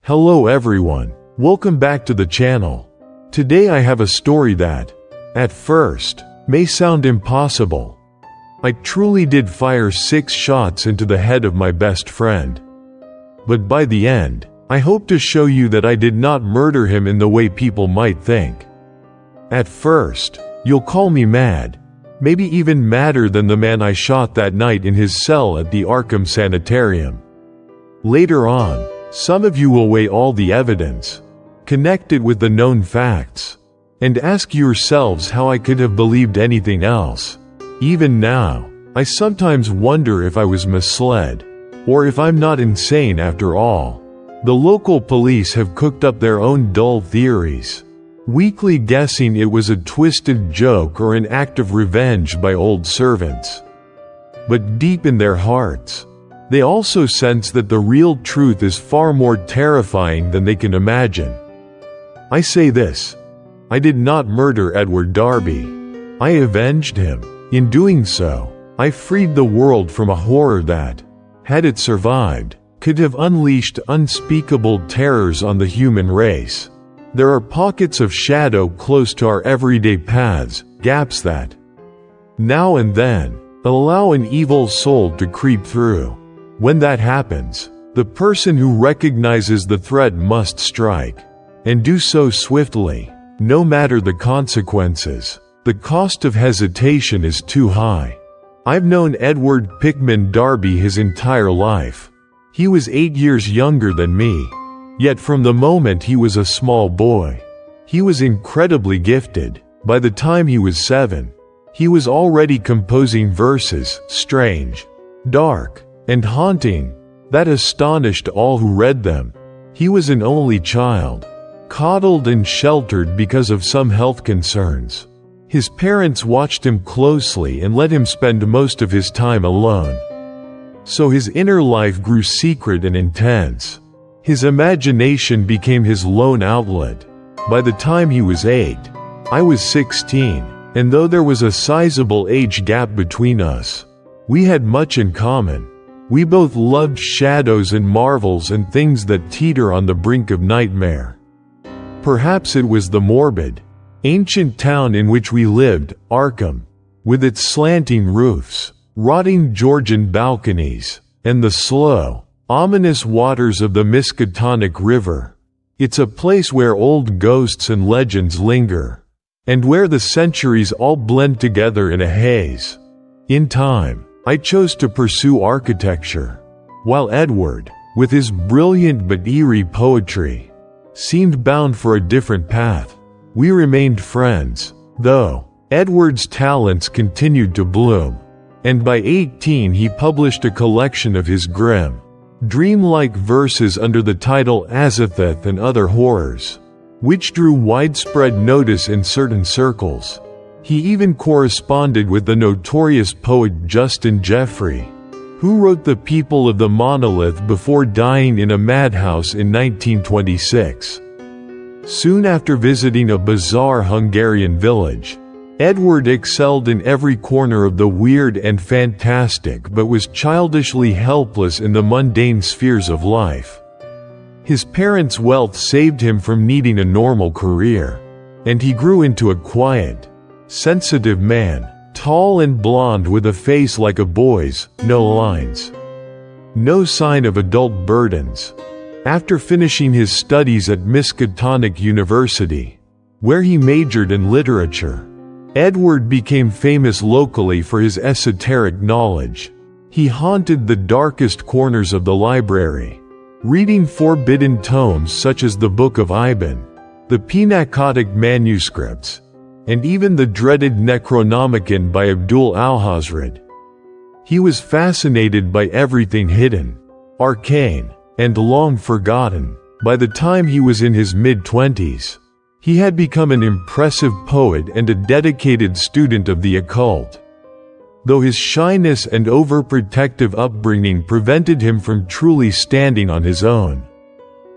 Hello everyone, welcome back to the channel. Today I have a story that, at first, may sound impossible. I truly did fire 6 shots into the head of my best friend. But by the end, I hope to show you that I did not murder him in the way people might think. At first, you'll call me mad, maybe even madder than the man I shot that night in his cell at the Arkham Sanitarium. Later on, some of you will weigh all the evidence, connect it with the known facts, and ask yourselves how I could have believed anything else. Even now, I sometimes wonder if I was misled, or if I'm not insane after all. The local police have cooked up their own dull theories, weakly guessing it was a twisted joke or an act of revenge by old servants. But deep in their hearts, they also sense that the real truth is far more terrifying than they can imagine. I say this: I did not murder Edward Darby. I avenged him. In doing so, I freed the world from a horror that, had it survived, could have unleashed unspeakable terrors on the human race. There are pockets of shadow close to our everyday paths, gaps that, now and then, allow an evil soul to creep through. When that happens, the person who recognizes the threat must strike, and do so swiftly, no matter the consequences. The cost of hesitation is too high. I've known Edward Pickman Darby his entire life. He was 8 years younger than me, yet from the moment he was a small boy, he was incredibly gifted. By the time he was 7, he was already composing verses, strange, dark, and haunting, that astonished all who read them. He was an only child, coddled and sheltered because of some health concerns. His parents watched him closely and let him spend most of his time alone. So his inner life grew secret and intense. His imagination became his lone outlet. By the time he was 8, I was 16, and though there was a sizable age gap between us, we had much in common. We both loved shadows and marvels and things that teeter on the brink of nightmare. Perhaps it was the morbid, ancient town in which we lived, Arkham, with its slanting roofs, rotting Georgian balconies, and the slow, ominous waters of the Miskatonic River. It's a place where old ghosts and legends linger, and where the centuries all blend together in a haze. In time, I chose to pursue architecture, while Edward, with his brilliant but eerie poetry, seemed bound for a different path. We remained friends, though Edward's talents continued to bloom, and by 18 he published a collection of his grim, dreamlike verses under the title Azathoth and Other Horrors, which drew widespread notice in certain circles. He even corresponded with the notorious poet Justin Jeffrey, who wrote The People of the Monolith before dying in a madhouse in 1926. Soon after visiting a bizarre Hungarian village, Edward excelled in every corner of the weird and fantastic but was childishly helpless in the mundane spheres of life. His parents' wealth saved him from needing a normal career, and he grew into a quiet, sensitive man, tall and blond with a face like a boy's, no lines, no sign of adult burdens. After finishing his studies at Miskatonic University, where he majored in literature, Edward became famous locally for his esoteric knowledge. He haunted the darkest corners of the library, reading forbidden tomes such as the Book of Ibn, the Pennacotic manuscripts, and even the dreaded Necronomicon by Abdul Alhazred. He was fascinated by everything hidden, arcane, and long forgotten. By the time he was in his mid-20s, he had become an impressive poet and a dedicated student of the occult, though his shyness and overprotective upbringing prevented him from truly standing on his own.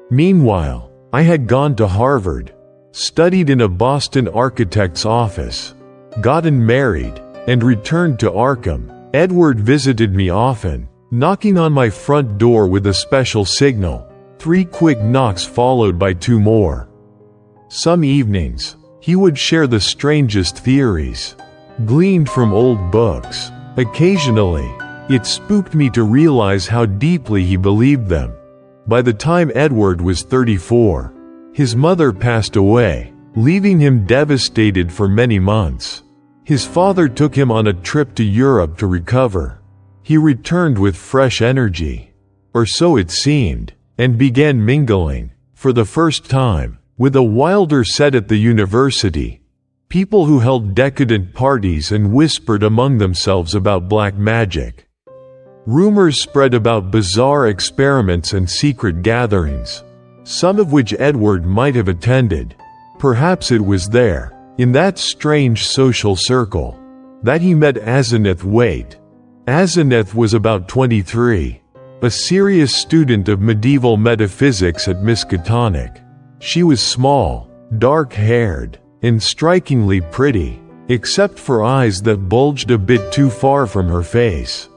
Meanwhile, I had gone to Harvard, studied in a Boston architect's office, gotten married, and returned to Arkham. Edward visited me often, knocking on my front door with a special signal, 3 quick knocks followed by 2 more. Some evenings, he would share the strangest theories, gleaned from old books. Occasionally, it spooked me to realize how deeply he believed them. By the time Edward was 34, his mother passed away, leaving him devastated for many months. His father took him on a trip to Europe to recover. He returned with fresh energy, or so it seemed, and began mingling, for the first time, with a wilder set at the university. People who held decadent parties and whispered among themselves about black magic. Rumors spread about bizarre experiments and secret gatherings, some of which Edward might have attended. Perhaps it was there, in that strange social circle, that he met Asenath Waite. Asenath was about 23, a serious student of medieval metaphysics at Miskatonic. She was small, dark-haired, and strikingly pretty, except for eyes that bulged a bit too far from her face.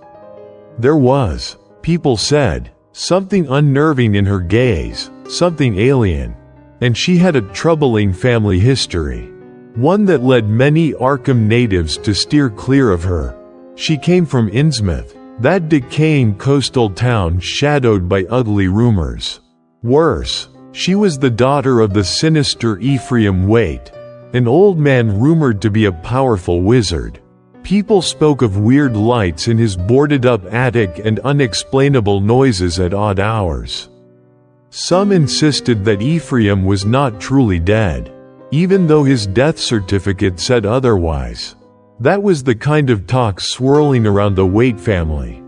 There was, people said, something unnerving in her gaze, something alien, and she had a troubling family history, one that led many Arkham natives to steer clear of her. She came from Innsmouth, that decaying coastal town shadowed by ugly rumors. Worse, she was the daughter of the sinister Ephraim Waite, an old man rumored to be a powerful wizard. People spoke of weird lights in his boarded-up attic and unexplainable noises at odd hours. Some insisted that Ephraim was not truly dead, even though his death certificate said otherwise. That was the kind of talk swirling around the Waite family.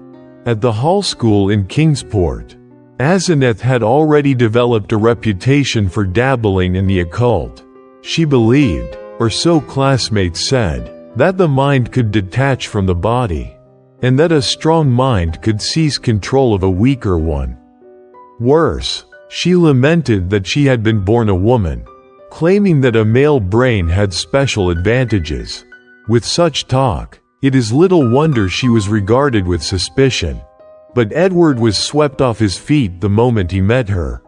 At the Hall School in Kingsport, Asenath had already developed a reputation for dabbling in the occult. She believed, or so classmates said, that the mind could detach from the body, and that a strong mind could seize control of a weaker one. Worse, she lamented that she had been born a woman, claiming that a male brain had special advantages. With such talk, it is little wonder she was regarded with suspicion. But Edward was swept off his feet the moment he met her.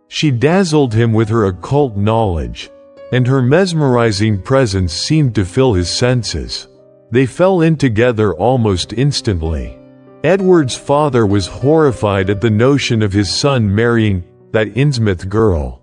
She dazzled him with her occult knowledge, and her mesmerizing presence seemed to fill his senses. They fell in together almost instantly. Edward's father was horrified at the notion of his son marrying that Innsmouth girl.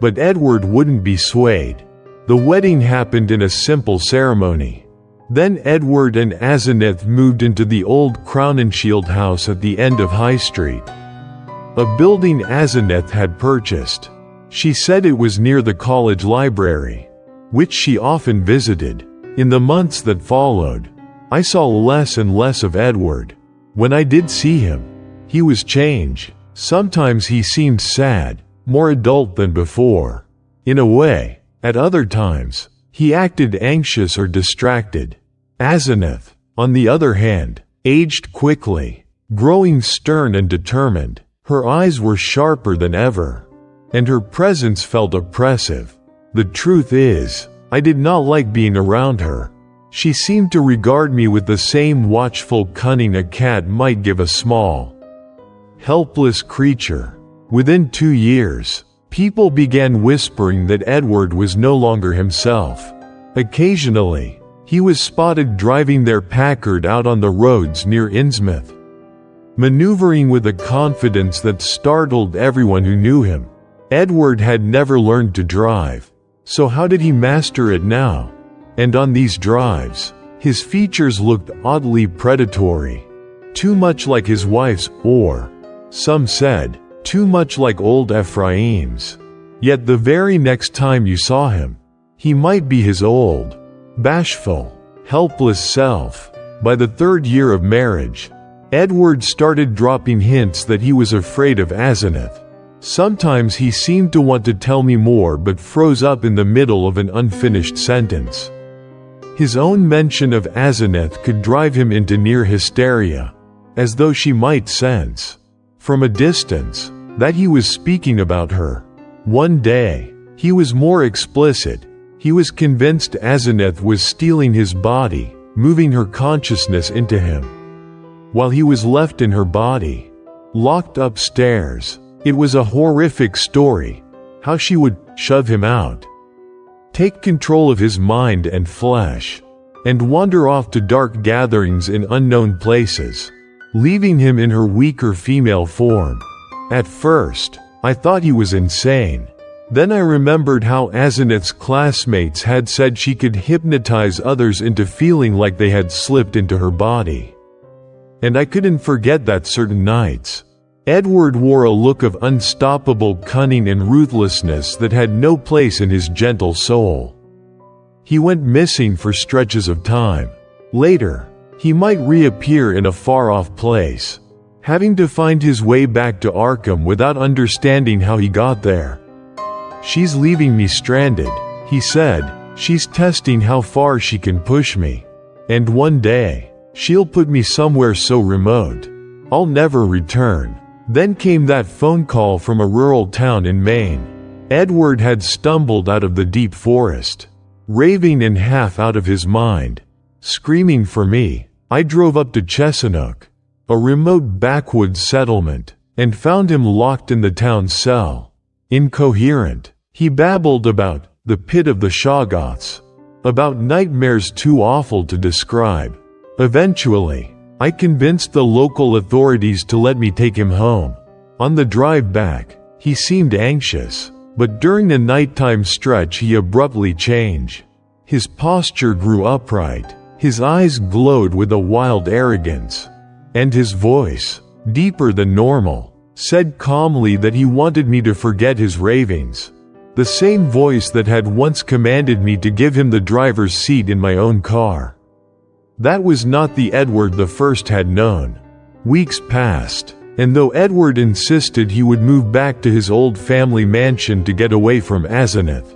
But Edward wouldn't be swayed. The wedding happened in a simple ceremony. Then Edward and Asenath moved into the old Crown and Shield house at the end of High Street, a building Asenath had purchased. She said it was near the college library, which she often visited. In the months that followed, I saw less and less of Edward. When I did see him, he was changed. Sometimes he seemed sad, more adult than before. In a way, at other times, he acted anxious or distracted. Asenath, on the other hand, aged quickly, growing stern and determined. Her eyes were sharper than ever, and her presence felt oppressive. The truth is, I did not like being around her. She seemed to regard me with the same watchful cunning a cat might give a small, helpless creature. Within 2 years, people began whispering that Edward was no longer himself. Occasionally, he was spotted driving their Packard out on the roads near Innsmouth, maneuvering with a confidence that startled everyone who knew him. Edward had never learned to drive, so how did he master it now? And on these drives, his features looked oddly predatory, too much like his wife's, or, some said, too much like old Ephraim's. Yet the very next time you saw him, he might be his old, bashful, helpless self. By the 3rd year of marriage, Edward started dropping hints that he was afraid of Asenath. Sometimes he seemed to want to tell me more but froze up in the middle of an unfinished sentence. His own mention of Asenath could drive him into near hysteria, as though she might sense, from a distance, that he was speaking about her. One day, he was more explicit. He was convinced Asenath was stealing his body, moving her consciousness into him, while he was left in her body, locked upstairs. It was a horrific story, how she would shove him out, take control of his mind and flesh, and wander off to dark gatherings in unknown places, leaving him in her weaker female form. At first, I thought he was insane. Then I remembered how Asenath's classmates had said she could hypnotize others into feeling like they had slipped into her body. And I couldn't forget that certain nights, Edward wore a look of unstoppable cunning and ruthlessness that had no place in his gentle soul. He went missing for stretches of time. Later, he might reappear in a far-off place, having to find his way back to Arkham without understanding how he got there. "She's leaving me stranded," he said. "She's testing how far she can push me. And one day, she'll put me somewhere so remote, I'll never return." Then came that phone call from a rural town in Maine. Edward had stumbled out of the deep forest, raving and half out of his mind, screaming for me. I drove up to Chesanook, a remote backwoods settlement, and found him locked in the town cell. Incoherent, he babbled about the pit of the Shoggoths, about nightmares too awful to describe. Eventually, I convinced the local authorities to let me take him home. On the drive back, he seemed anxious, but during the nighttime stretch he abruptly changed. His posture grew upright, his eyes glowed with a wild arrogance, and his voice, deeper than normal, said calmly that he wanted me to forget his ravings. The same voice that had once commanded me to give him the driver's seat in my own car. That was not the Edward the First had known. Weeks passed, and though Edward insisted he would move back to his old family mansion to get away from Asenath,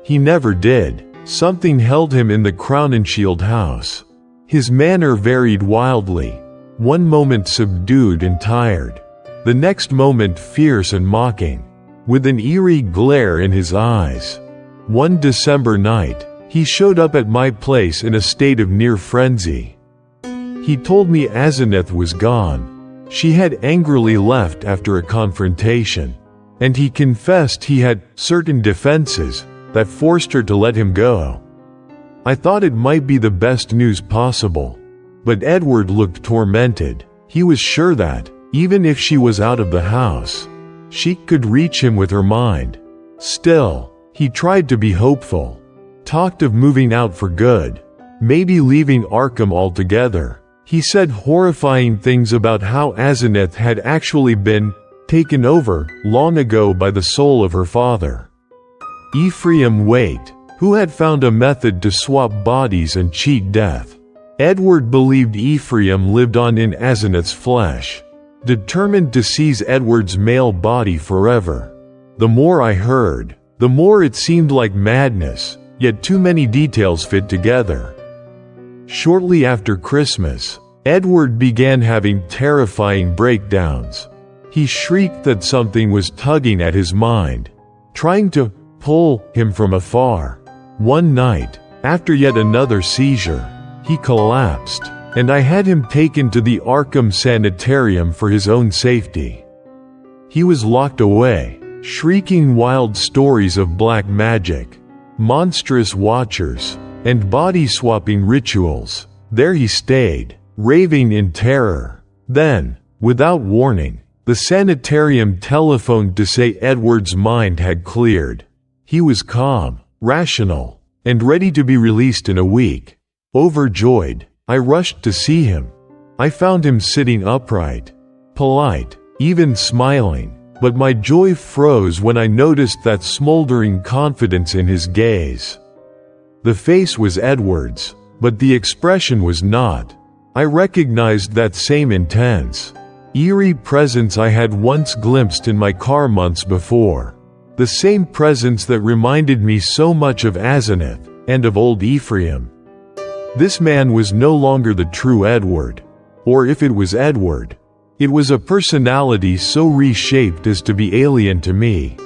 he never did. Something held him in the Crown and Shield house. His manner varied wildly, one moment subdued and tired, the next moment fierce and mocking, with an eerie glare in his eyes. One December night, he showed up at my place in a state of near frenzy. He told me Asenath was gone. She had angrily left after a confrontation, and he confessed he had certain defenses that forced her to let him go. I thought it might be the best news possible, but Edward looked tormented. He was sure that, even if she was out of the house, she could reach him with her mind. Still, he tried to be hopeful. Talked of moving out for good, maybe leaving Arkham altogether. He said horrifying things about how Asenath had actually been taken over long ago by the soul of her father, Ephraim Waite, who had found a method to swap bodies and cheat death. Edward believed Ephraim lived on in Asenath's flesh, determined to seize Edward's male body forever. The more I heard, the more it seemed like madness. Yet too many details fit together. Shortly after Christmas, Edward began having terrifying breakdowns. He shrieked that something was tugging at his mind, trying to pull him from afar. One night, after yet another seizure, he collapsed, and I had him taken to the Arkham Sanitarium for his own safety. He was locked away, shrieking wild stories of black magic, monstrous watchers, and body-swapping rituals. There he stayed, raving in terror. Then, without warning, the sanitarium telephoned to say Edward's mind had cleared. He was calm, rational, and ready to be released in a week. Overjoyed, I rushed to see him. I found him sitting upright, polite, even smiling. But my joy froze when I noticed that smoldering confidence in his gaze. The face was Edward's, but the expression was not. I recognized that same intense, eerie presence I had once glimpsed in my car months before. The same presence that reminded me so much of Asenath and of old Ephraim. This man was no longer the true Edward. Or if it was Edward, it was a personality so reshaped as to be alien to me.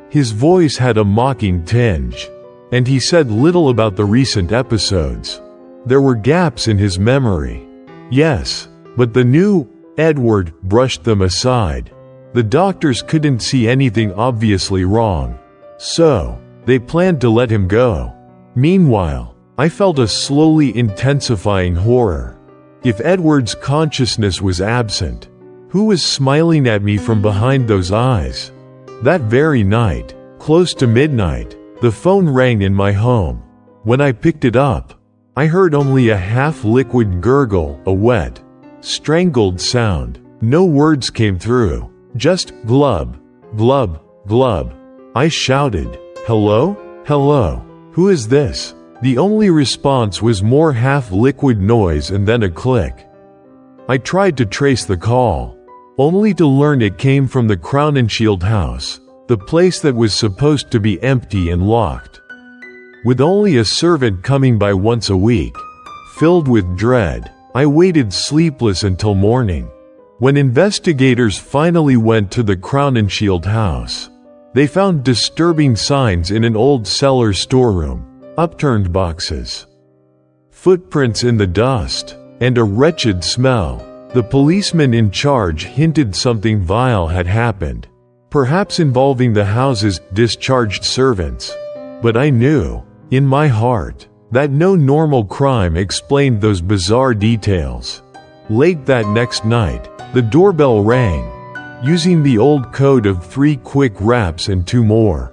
His voice had a mocking tinge, and he said little about the recent episodes. There were gaps in his memory. Yes, but the new Edward brushed them aside. The doctors couldn't see anything obviously wrong, so they planned to let him go. Meanwhile, I felt a slowly intensifying horror. If Edward's consciousness was absent, who was smiling at me from behind those eyes? That very night, close to midnight, the phone rang in my home. When I picked it up, I heard only a half-liquid gurgle, a wet, strangled sound. No words came through, just glub, glub, glub. I shouted, "Hello? Hello? Who is this?" The only response was more half-liquid noise and then a click. I tried to trace the call, only to learn it came from the Crown and Shield house, the place that was supposed to be empty and locked. With only a servant coming by once a week, filled with dread, I waited sleepless until morning. When investigators finally went to the Crown and Shield house, they found disturbing signs in an old cellar storeroom, upturned boxes, footprints in the dust, and a wretched smell. The policeman in charge hinted something vile had happened, perhaps involving the house's discharged servants. But I knew, in my heart, that no normal crime explained those bizarre details. Late that next night, the doorbell rang, using the old code of 3 quick raps and 2 more.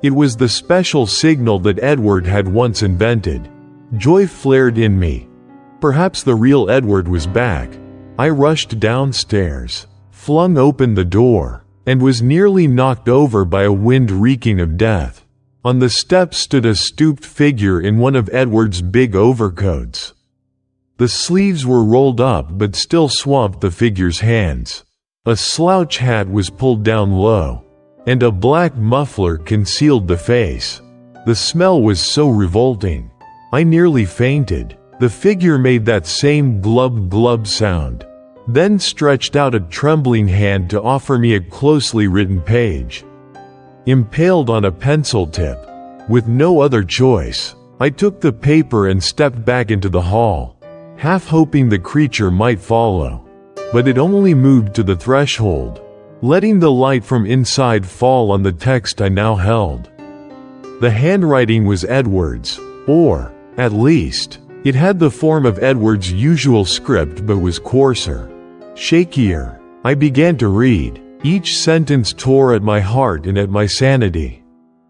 It was the special signal that Edward had once invented. Joy flared in me. Perhaps the real Edward was back. I rushed downstairs, flung open the door, and was nearly knocked over by a wind reeking of death. On the steps stood a stooped figure in one of Edward's big overcoats. The sleeves were rolled up but still swamped the figure's hands. A slouch hat was pulled down low, and a black muffler concealed the face. The smell was so revolting, I nearly fainted. The figure made that same glub-glub sound, then stretched out a trembling hand to offer me a closely written page, impaled on a pencil tip. With no other choice, I took the paper and stepped back into the hall, half hoping the creature might follow. But it only moved to the threshold, letting the light from inside fall on the text I now held. The handwriting was Edward's, or, at least, it had the form of Edward's usual script but was coarser, shakier. I began to read. Each sentence tore at my heart and at my sanity.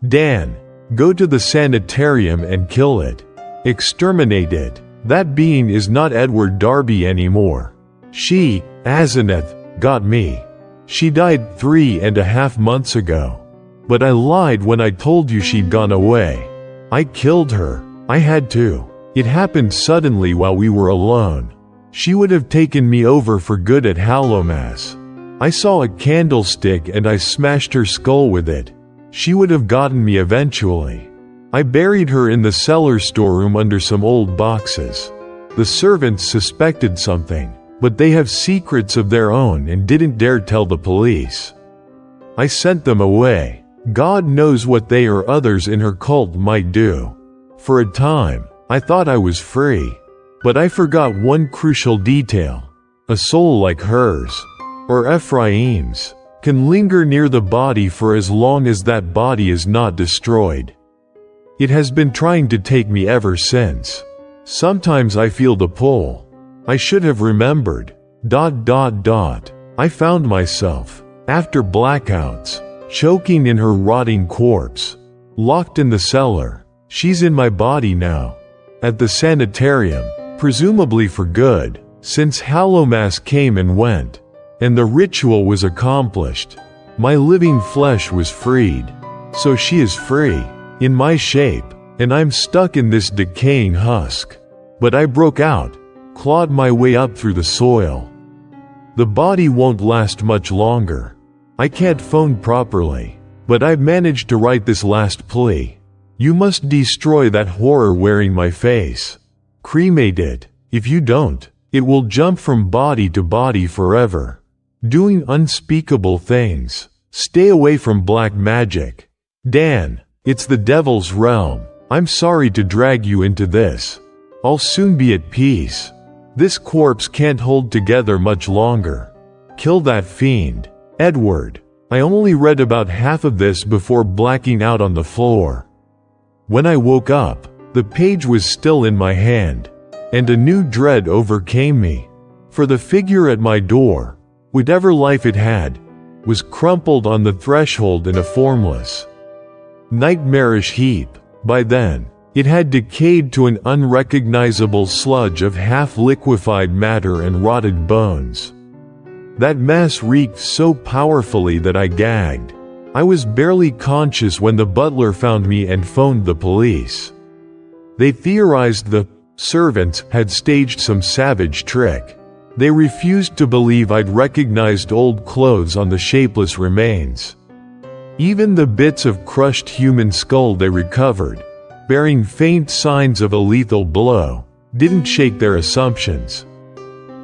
Dan, go to the sanitarium and kill it. Exterminate it. That being is not Edward Darby anymore. She, Asenath, got me. She died 3.5 months ago. But I lied when I told you she'd gone away. I killed her. I had to. It happened suddenly while we were alone. She would have taken me over for good at Hallowmass. I saw a candlestick and I smashed her skull with it. She would have gotten me eventually. I buried her in the cellar storeroom under some old boxes. The servants suspected something, but they have secrets of their own and didn't dare tell the police. I sent them away. God knows what they or others in her cult might do. For a time, I thought I was free. But I forgot one crucial detail. A soul like hers, or Ephraim's, can linger near the body for as long as that body is not destroyed. It has been trying to take me ever since. Sometimes I feel the pull. I should have remembered. I found myself, after blackouts, choking in her rotting corpse, locked in the cellar. She's in my body now, at the sanitarium, presumably for good, since Hallowmass came and went, and the ritual was accomplished. My living flesh was freed. So she is free, in my shape, and I'm stuck in this decaying husk. But I broke out, clawed my way up through the soil. The body won't last much longer. I can't phone properly, but I've managed to write this last plea. You must destroy that horror wearing my face. Cremate it. If you don't, it will jump from body to body forever, doing unspeakable things. Stay away from black magic. Dan, it's the devil's realm. I'm sorry to drag you into this. I'll soon be at peace. This corpse can't hold together much longer. Kill that fiend. Edward. I only read about half of this before blacking out on the floor. When I woke up, the page was still in my hand, and a new dread overcame me. For the figure at my door, whatever life it had, was crumpled on the threshold in a formless, nightmarish heap. By then, it had decayed to an unrecognizable sludge of half-liquefied matter and rotted bones. That mess reeked so powerfully that I gagged. I was barely conscious when the butler found me and phoned the police. They theorized the servants had staged some savage trick. They refused to believe I'd recognized old clothes on the shapeless remains. Even the bits of crushed human skull they recovered, bearing faint signs of a lethal blow, didn't shake their assumptions.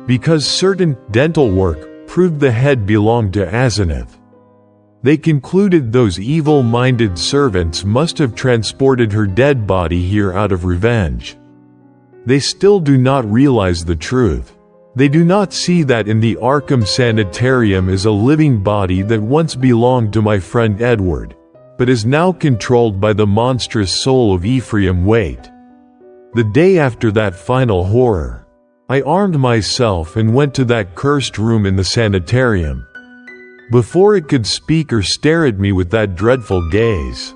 Because certain dental work proved the head belonged to Asenath, they concluded those evil-minded servants must have transported her dead body here out of revenge. They still do not realize the truth. They do not see that in the Arkham Sanitarium is a living body that once belonged to my friend Edward, but is now controlled by the monstrous soul of Ephraim Waite. The day after that final horror, I armed myself and went to that cursed room in the sanitarium. Before it could speak or stare at me with that dreadful gaze,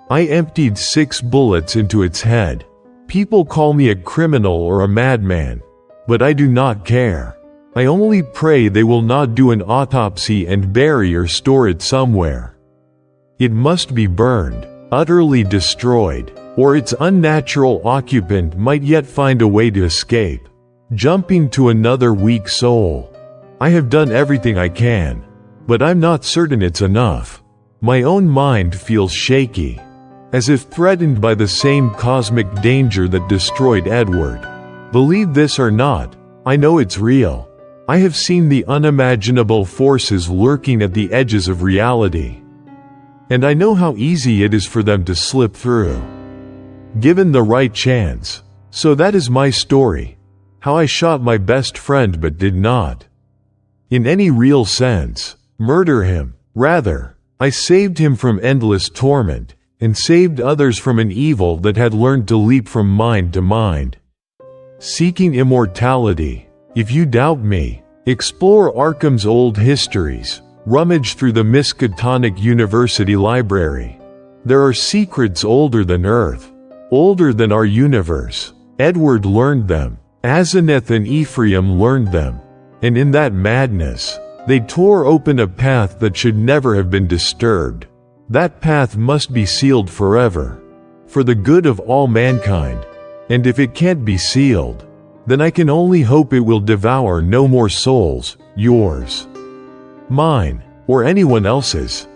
I emptied 6 bullets into its head. People call me a criminal or a madman, but I do not care. I only pray they will not do an autopsy and bury or store it somewhere. It must be burned, utterly destroyed, or its unnatural occupant might yet find a way to escape, jumping to another weak soul. I have done everything I can, but I'm not certain it's enough. My own mind feels shaky, as if threatened by the same cosmic danger that destroyed Edward. Believe this or not, I know it's real. I have seen the unimaginable forces lurking at the edges of reality, and I know how easy it is for them to slip through, given the right chance. So that is my story. How I shot my best friend but did not, in any real sense, murder him. Rather, I saved him from endless torment, and saved others from an evil that had learned to leap from mind to mind, seeking immortality. If you doubt me, explore Arkham's old histories, rummage through the Miskatonic University Library. There are secrets older than Earth, older than our universe. Edward learned them. Asenath and Ephraim learned them, and in that madness, they tore open a path that should never have been disturbed. That path must be sealed forever, for the good of all mankind, and if it can't be sealed, then I can only hope it will devour no more souls, yours, mine, or anyone else's.